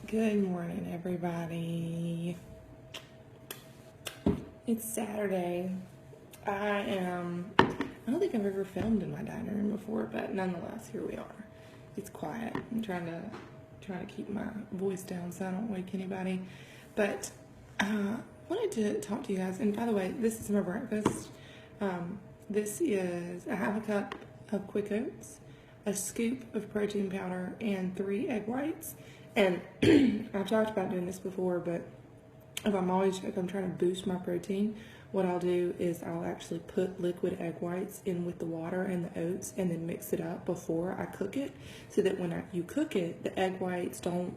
Good morning, everybody. It's Saturday. I don't think I've ever filmed in my dining room before, but nonetheless, here we are. It's quiet. I'm trying to keep my voice down so I don't wake anybody. But wanted to talk to you guys. And by the way, this is my breakfast. This is a half a cup of quick oats, a scoop of protein powder, and 3 egg whites. And I've talked about doing this before, but if I'm trying to boost my protein, what I'll do is I'll actually put liquid egg whites in with the water and the oats and then mix it up before I cook it, so that when you cook it, the egg whites don't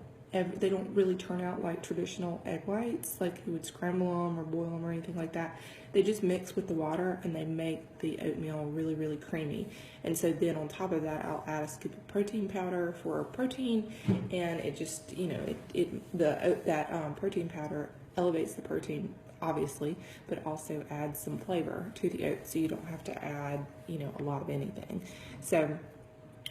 really turn out like traditional egg whites, like you would scramble them or boil them or anything like that. They just mix with the water and they make the oatmeal really, really creamy. And so then on top of that, I'll add a scoop of protein powder for protein, and it just, that protein powder elevates the protein, obviously, but also adds some flavor to the oats, so you don't have to add, a lot of anything. So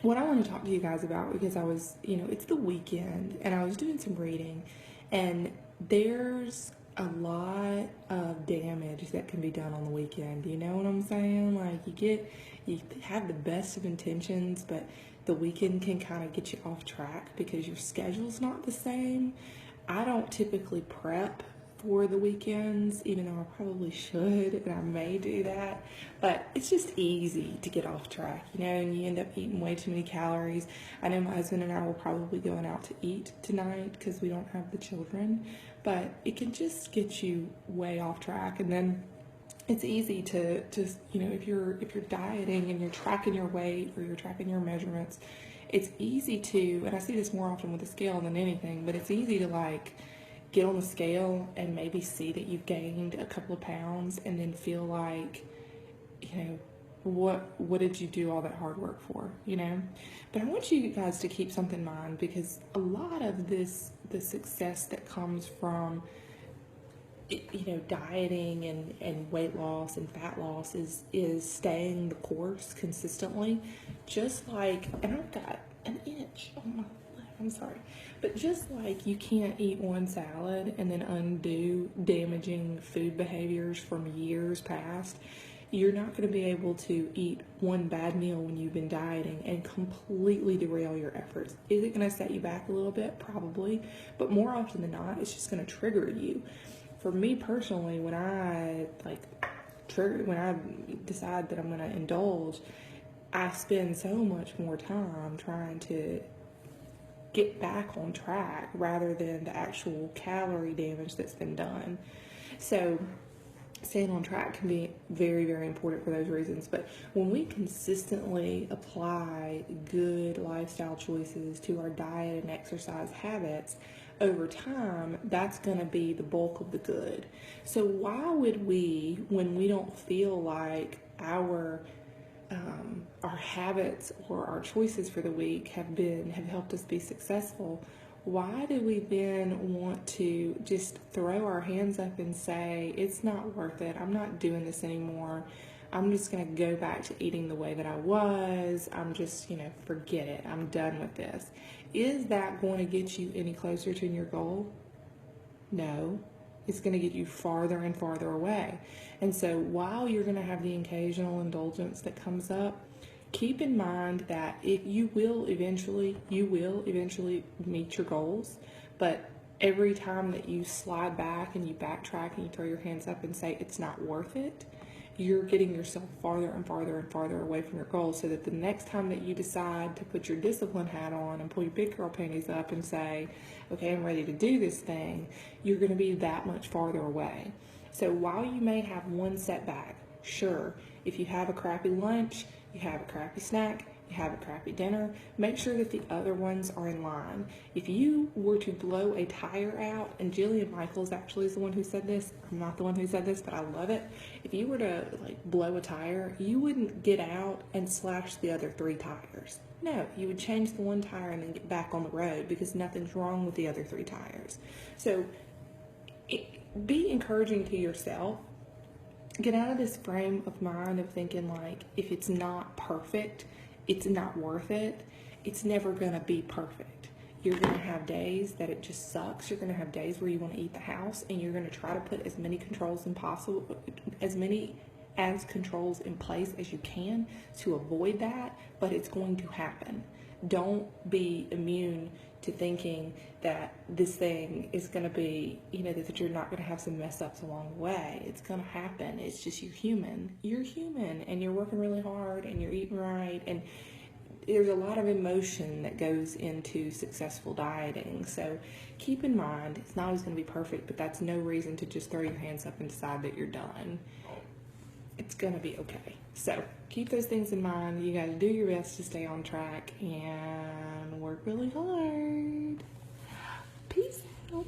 what I want to talk to you guys about, because I was, it's the weekend and I was doing some reading, and there's a lot of damage that can be done on the weekend. You know what I'm saying? Like you have the best of intentions, but the weekend can kind of get you off track because your schedule's not the same. I don't typically prep for the weekends, even though I probably should, and I may do that, but it's just easy to get off track, and you end up eating way too many calories. I know my husband and I will probably be going out to eat tonight because we don't have the children, but it can just get you way off track. And then it's easy to if you're dieting and you're tracking your weight or you're tracking your measurements, it's easy to, and I see this more often with the scale than anything, but it's easy to get on the scale and maybe see that you've gained a couple of pounds and then feel like, what did you do all that hard work for, But I want you guys to keep something in mind, because a lot of the success that comes from, dieting and weight loss and fat loss is staying the course consistently. Just like, and I've got an itch on my leg, I'm sorry, but just like you can't eat one salad and then undo damaging food behaviors from years past, you're not going to be able to eat one bad meal when you've been dieting and completely derail your efforts. Is it going to set you back a little bit? Probably, but more often than not, it's just going to trigger you. For me personally, when I decide that I'm going to indulge, I spend so much more time trying to get back on track rather than the actual calorie damage that's been done. So staying on track can be very, very important for those reasons. But when we consistently apply good lifestyle choices to our diet and exercise habits over time, that's going to be the bulk of the good. So why would we, when we don't feel like our habits or our choices for the week have helped us be successful, why do we then want to just throw our hands up and say, it's not worth it, I'm not doing this anymore, I'm just going to go back to eating the way that I was, I'm just, forget it, I'm done with this? Is that going to get you any closer to your goal? No. It's going to get you farther and farther away. And so while you're going to have the occasional indulgence that comes up, keep in mind that you will eventually meet your goals, but every time that you slide back and you backtrack and you throw your hands up and say it's not worth it, you're getting yourself farther and farther and farther away from your goals, so that the next time that you decide to put your discipline hat on and pull your big girl panties up and say, okay, I'm ready to do this thing, you're going to be that much farther away. So while you may have one setback, sure, if you have a crappy lunch, you have a crappy snack, you have a crappy dinner, make sure that the other ones are in line. If you were to blow a tire out, and Jillian Michaels actually is the one who said this, I'm not the one who said this, but I love it. If you were to blow a tire, you wouldn't get out and slash the other 3 tires. No, you would change the one tire and then get back on the road, because nothing's wrong with the other 3 tires. So be encouraging to yourself. Get out of this frame of mind of thinking if it's not perfect, it's not worth it. It's never going to be perfect. You're going to have days that it just sucks. You're going to have days where you want to eat the house, and you're going to try to put as many controls controls in place as you can to avoid that, but it's going to happen. Don't be immune to thinking that this thing is going to be, that you're not going to have some mess ups along the way. It's going to happen. It's just you're human. You're human, and you're working really hard, and you're eating right, and there's a lot of emotion that goes into successful dieting. So keep in mind, it's not always going to be perfect, but that's no reason to just throw your hands up and decide that you're done. It's going to be okay. So keep those things in mind. You got to do your best to stay on track and work really hard. Peace out.